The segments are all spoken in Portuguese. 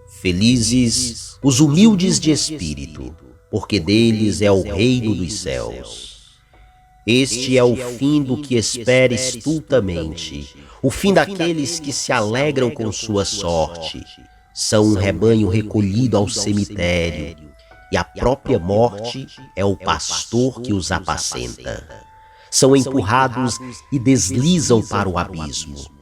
Felizes os humildes de espírito, porque deles é o reino dos céus. Este é o fim do que espera estultamente, o fim daqueles que se alegram com sua sorte. São um rebanho recolhido ao cemitério, e a própria morte é o pastor que os apacenta. São empurrados e deslizam para o abismo.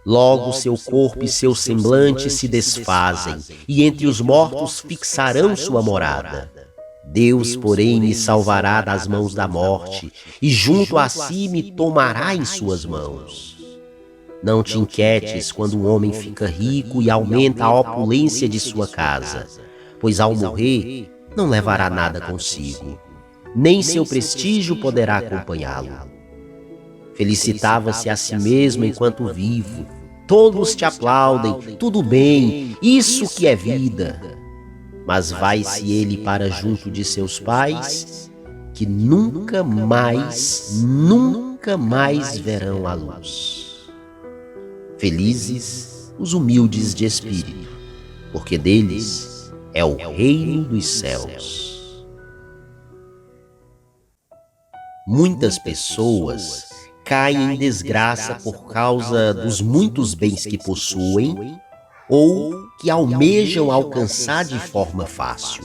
Logo seu corpo e seu semblante se desfazem, e entre os mortos fixarão sua morada. Deus, porém, me salvará das mãos da morte, e junto a si me tomará em suas mãos. Não te inquietes quando um homem fica rico e aumenta a opulência de sua casa, pois ao morrer não levará nada consigo, nem seu prestígio poderá acompanhá-lo. Felicitava-se a si mesmo enquanto vivo. Todos te aplaudem, tudo bem, isso que é vida. Mas vai-se ele para junto de seus pais, que nunca mais verão a luz. Felizes os humildes de espírito, porque deles é o reino dos céus. Muitas pessoas caem em desgraça por causa dos muitos bens que possuem ou que almejam alcançar de forma fácil.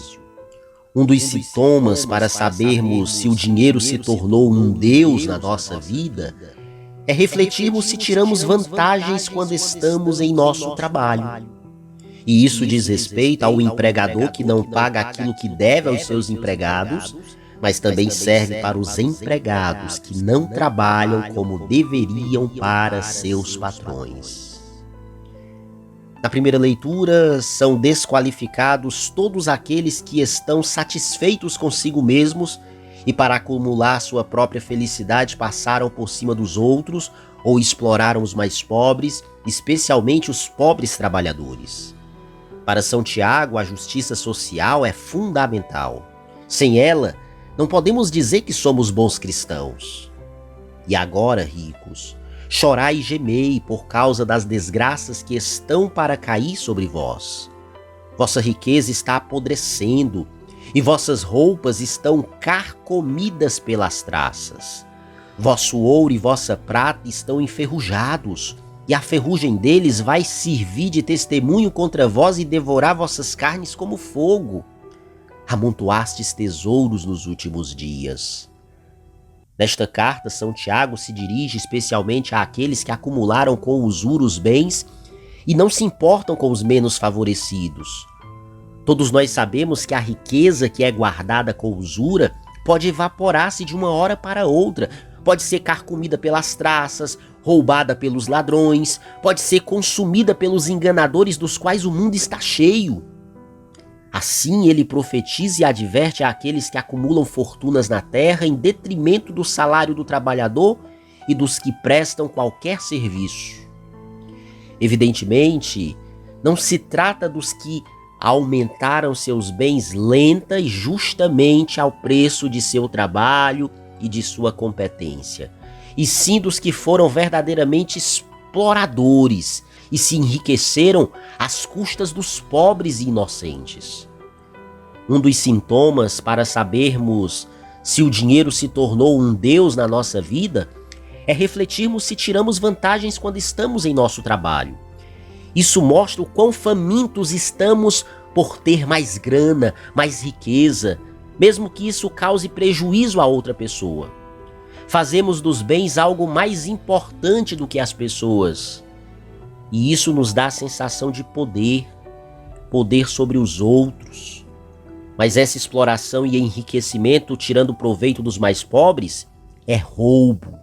Um dos sintomas para sabermos se o dinheiro se tornou um Deus na nossa vida é refletirmos se tiramos vantagens quando estamos em nosso trabalho. E isso diz respeito ao empregador que não paga aquilo que deve aos seus empregados, mas também serve para os empregados que não trabalham como deveriam para seus patrões. Na primeira leitura, são desqualificados todos aqueles que estão satisfeitos consigo mesmos e para acumular sua própria felicidade passaram por cima dos outros ou exploraram os mais pobres, especialmente os pobres trabalhadores. Para São Tiago, a justiça social é fundamental. Sem ela, não podemos dizer que somos bons cristãos. E agora, ricos, chorai e gemei por causa das desgraças que estão para cair sobre vós. Vossa riqueza está apodrecendo, e vossas roupas estão carcomidas pelas traças. Vosso ouro e vossa prata estão enferrujados, e a ferrugem deles vai servir de testemunho contra vós e devorar vossas carnes como fogo. Amontoastes tesouros nos últimos dias. Nesta carta, São Tiago se dirige especialmente àqueles que acumularam com usura os bens e não se importam com os menos favorecidos. Todos nós sabemos que a riqueza que é guardada com usura pode evaporar-se de uma hora para outra, pode ser carcomida pelas traças, roubada pelos ladrões, pode ser consumida pelos enganadores dos quais o mundo está cheio. Assim ele profetiza e adverte àqueles que acumulam fortunas na terra em detrimento do salário do trabalhador e dos que prestam qualquer serviço. Evidentemente, não se trata dos que aumentaram seus bens lenta e justamente ao preço de seu trabalho e de sua competência, e sim dos que foram verdadeiramente exploradores e se enriqueceram às custas dos pobres e inocentes. Um dos sintomas para sabermos se o dinheiro se tornou um Deus na nossa vida é refletirmos se tiramos vantagens quando estamos em nosso trabalho. Isso mostra o quão famintos estamos por ter mais grana, mais riqueza, mesmo que isso cause prejuízo a outra pessoa. Fazemos dos bens algo mais importante do que as pessoas. E isso nos dá a sensação de poder sobre os outros. Mas essa exploração e enriquecimento tirando proveito dos mais pobres é roubo.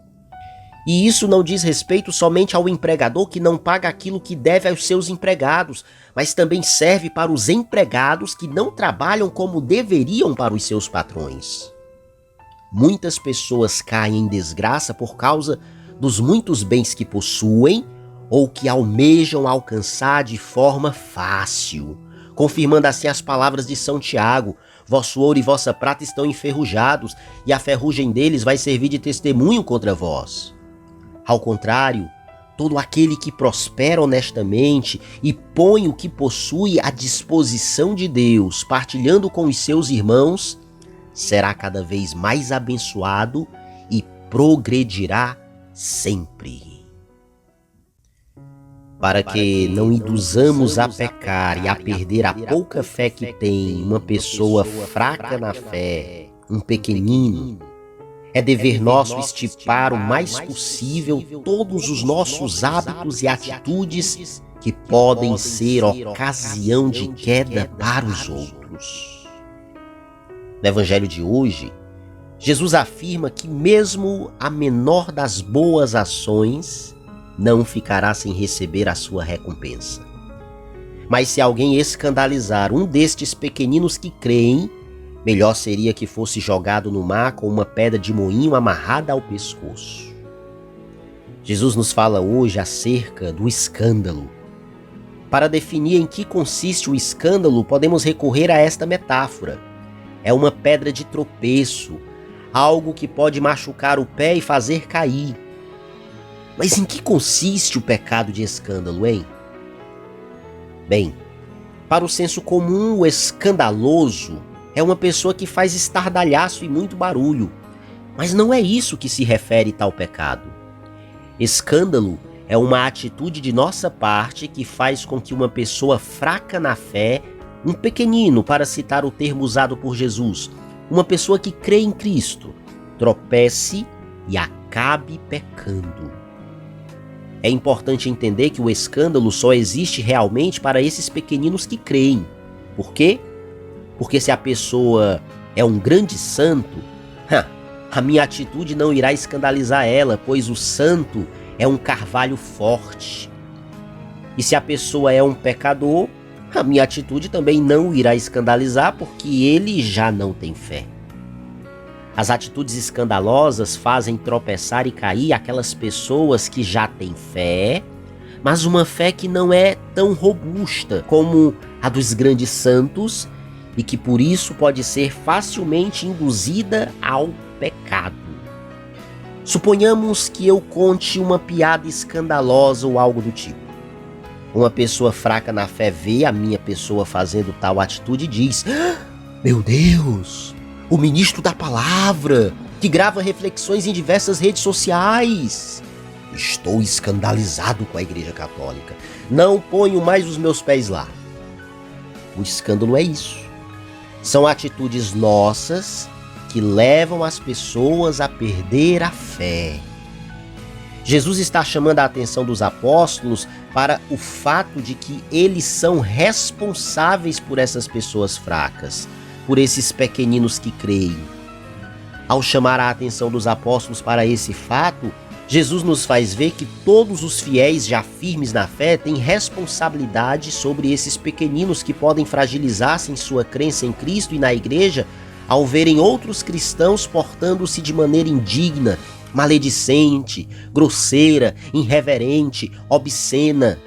E isso não diz respeito somente ao empregador que não paga aquilo que deve aos seus empregados, mas também serve para os empregados que não trabalham como deveriam para os seus patrões. Muitas pessoas caem em desgraça por causa dos muitos bens que possuem ou que almejam alcançar de forma fácil, confirmando assim as palavras de São Tiago: vosso ouro e vossa prata estão enferrujados, e a ferrugem deles vai servir de testemunho contra vós. Ao contrário, todo aquele que prospera honestamente e põe o que possui à disposição de Deus, partilhando com os seus irmãos, será cada vez mais abençoado e progredirá sempre. Para que não induzamos a pecar e a perder a pouca fé que tem uma pessoa fraca na fé, um pequenino, é dever nosso estipar o mais possível todos os nossos hábitos e atitudes que podem ser ocasião de queda para os outros. No Evangelho de hoje, Jesus afirma que mesmo a menor das boas ações não ficará sem receber a sua recompensa. Mas se alguém escandalizar um destes pequeninos que creem, melhor seria que fosse jogado no mar com uma pedra de moinho amarrada ao pescoço. Jesus nos fala hoje acerca do escândalo. Para definir em que consiste o escândalo, podemos recorrer a esta metáfora. É uma pedra de tropeço, algo que pode machucar o pé e fazer cair. Mas em que consiste o pecado de escândalo, hein? Bem, para o senso comum, o escandaloso é uma pessoa que faz estardalhaço e muito barulho. Mas não é isso que se refere tal pecado. Escândalo é uma atitude de nossa parte que faz com que uma pessoa fraca na fé, um pequenino, para citar o termo usado por Jesus, uma pessoa que crê em Cristo, tropece e acabe pecando. É importante entender que o escândalo só existe realmente para esses pequeninos que creem. Por quê? Porque se a pessoa é um grande santo, a minha atitude não irá escandalizar ela, pois o santo é um carvalho forte. E se a pessoa é um pecador, a minha atitude também não irá escandalizar, porque ele já não tem fé. As atitudes escandalosas fazem tropeçar e cair aquelas pessoas que já têm fé, mas uma fé que não é tão robusta como a dos grandes santos e que por isso pode ser facilmente induzida ao pecado. Suponhamos que eu conte uma piada escandalosa ou algo do tipo. Uma pessoa fraca na fé vê a minha pessoa fazendo tal atitude e diz: meu Deus, o ministro da palavra, que grava reflexões em diversas redes sociais. Estou escandalizado com a Igreja Católica. Não ponho mais os meus pés lá. O escândalo é isso. São atitudes nossas que levam as pessoas a perder a fé. Jesus está chamando a atenção dos apóstolos para o fato de que eles são responsáveis por essas pessoas fracas, por esses pequeninos que creem. Ao chamar a atenção dos apóstolos para esse fato, Jesus nos faz ver que todos os fiéis já firmes na fé têm responsabilidade sobre esses pequeninos que podem fragilizar-se em sua crença em Cristo e na igreja ao verem outros cristãos portando-se de maneira indigna, maledicente, grosseira, irreverente, obscena.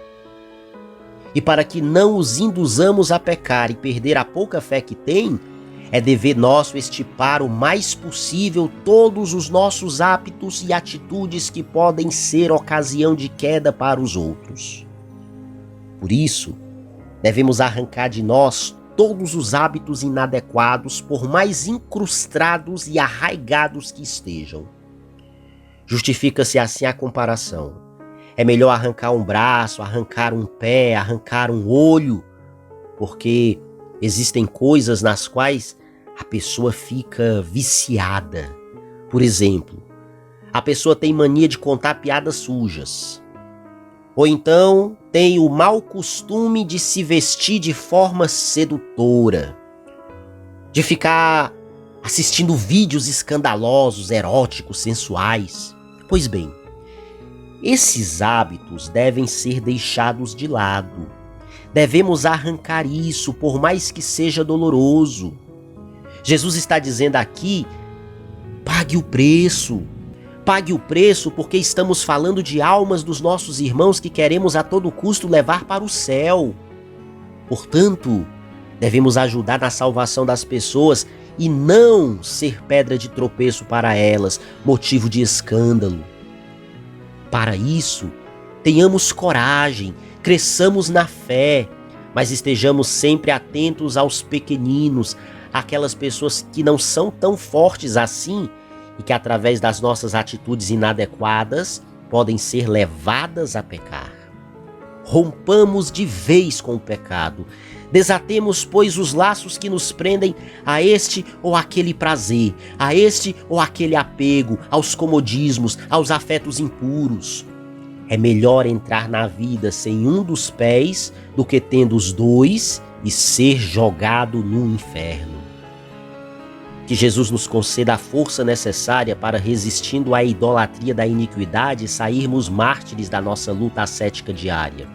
E para que não os induzamos a pecar e perder a pouca fé que têm, é dever nosso estipar o mais possível todos os nossos hábitos e atitudes que podem ser ocasião de queda para os outros. Por isso, devemos arrancar de nós todos os hábitos inadequados, por mais incrustados e arraigados que estejam. Justifica-se assim a comparação. É melhor arrancar um braço, arrancar um pé, arrancar um olho, porque existem coisas nas quais a pessoa fica viciada. Por exemplo, a pessoa tem mania de contar piadas sujas. Ou então tem o mau costume de se vestir de forma sedutora, de ficar assistindo vídeos escandalosos, eróticos, sensuais. Pois bem, esses hábitos devem ser deixados de lado. Devemos arrancar isso, por mais que seja doloroso. Jesus está dizendo aqui: pague o preço. Pague o preço, porque estamos falando de almas dos nossos irmãos que queremos a todo custo levar para o céu. Portanto, devemos ajudar na salvação das pessoas e não ser pedra de tropeço para elas, motivo de escândalo. Para isso, Tenhamos coragem, cresçamos na fé, mas estejamos sempre atentos aos pequeninos, aquelas pessoas que não são tão fortes assim e que, através das nossas atitudes inadequadas, podem ser levadas a pecar. Rompamos de vez com o pecado. Desatemos, pois, os laços que nos prendem a este ou aquele prazer, a este ou aquele apego, aos comodismos, aos afetos impuros. É melhor entrar na vida sem um dos pés do que tendo os dois e ser jogado no inferno. Que Jesus nos conceda a força necessária para, resistindo à idolatria da iniquidade, sairmos mártires da nossa luta ascética diária.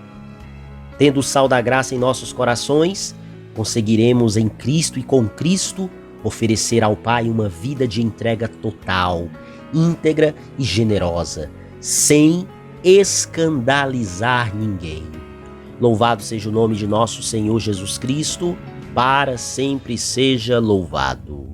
Tendo o sal da graça em nossos corações, conseguiremos em Cristo e com Cristo oferecer ao Pai uma vida de entrega total, íntegra e generosa, sem escandalizar ninguém. Louvado seja o nome de nosso Senhor Jesus Cristo, para sempre seja louvado.